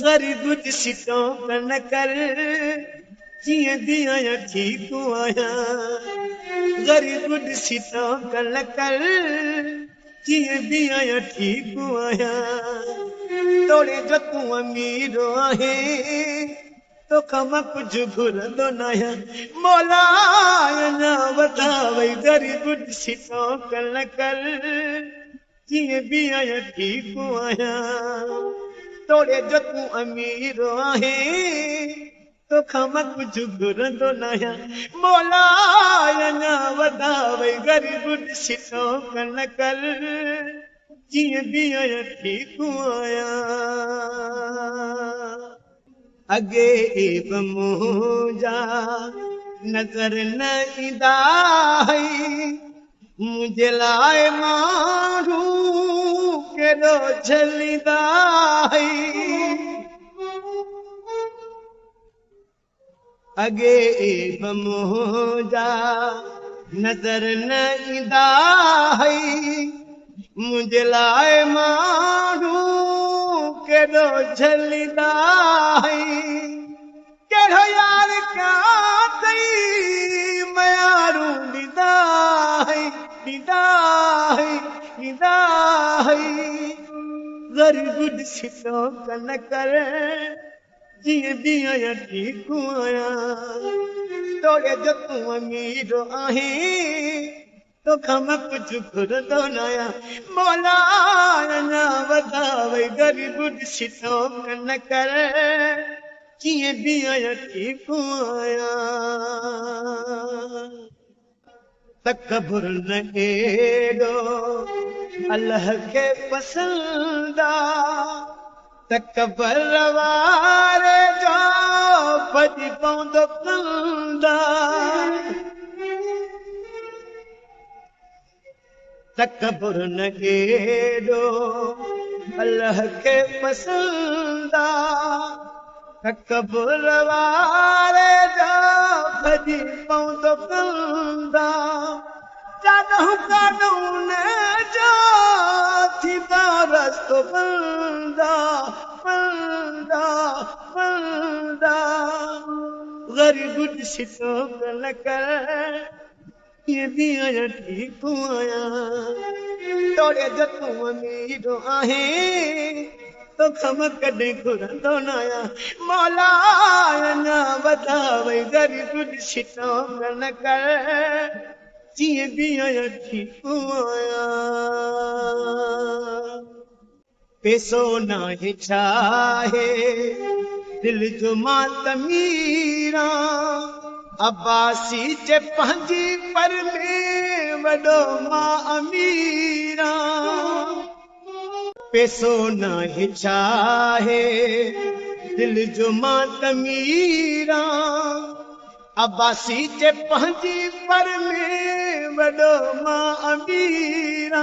गरीब ॾिसी टोक न कर कीअं बि आहियां ठीक आहियां गरीब ॾिसी टोक न कर कीअं बि आहियां ठीक आहियां तोड़े जो तूं अमीर आहे तोखां मां कुझु घुरंदो न आहियां मौला अञा वधा वई गरीब ॾिसी टोक न कर कीअं बि आहियां ठीक आहियां तोड़े जो तूं अमीर आहे तोखां मां कुझु घुरंदो न आहियां मौला अञा वधा वई गरीब ॾिसी टोक न कर कीअं बि आहियां ठीक आहियां अॻे बि मुंहिंजा नज़र न ईंदा हुई मुंहिंजे लाइ माण्हू केॾो झलींदा हुई अॻे बि मुंहिंजा नज़र न ईंदा हुई मुंहिंजे लाइ माण्हू केॾो झलींदा हुई कहिड़ो यार कयां अथई मयारू ॾींदा हुई गरीब ॾिसी टोक न कर कीअं बि आहियां ठीक आहियां तोड़े जो तूं अमीर आहीं तोखां मां कुझु घुरंदो न आहियां मौला अञा वधा वई गरीब ॾिसी टोक न कर कीअं बि आहियां ठीक आहियां तकबुर न एॾो अल्लाह खे पसंद तकबर वारे जो भॼी पवंदो कंदा तकबुर न एॾो अल्लाह खे पसंद तकबुर वारे जो भॼी पवंदो कंदा जाॾो कानून जो थींदा रस्तो बंदा गरीब ॾिसी टोक न कर कीअं बि आहियां ठीक आहियां तोड़े जो तूं अमीर आहीं तोखां मां कॾहिं घुरंदो न आहियां मौला अञा वधा वई गरीब ॾिसी टोक न कर कीअं बि आहियां ठीक आहियां पैसो नाहे छाहे दिल जो मां तमीर अब्बासी जे पंहिंजी पर में वॾो मां अमीर पैसो नाहे छाहे दिल जो मां तमीर अब्बासी जे पंहिंजी पर में वॾो मां अमीर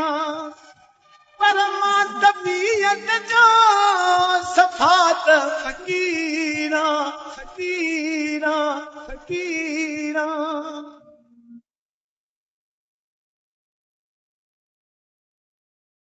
पर मां तबीयत जो सफ़ात फ़कीर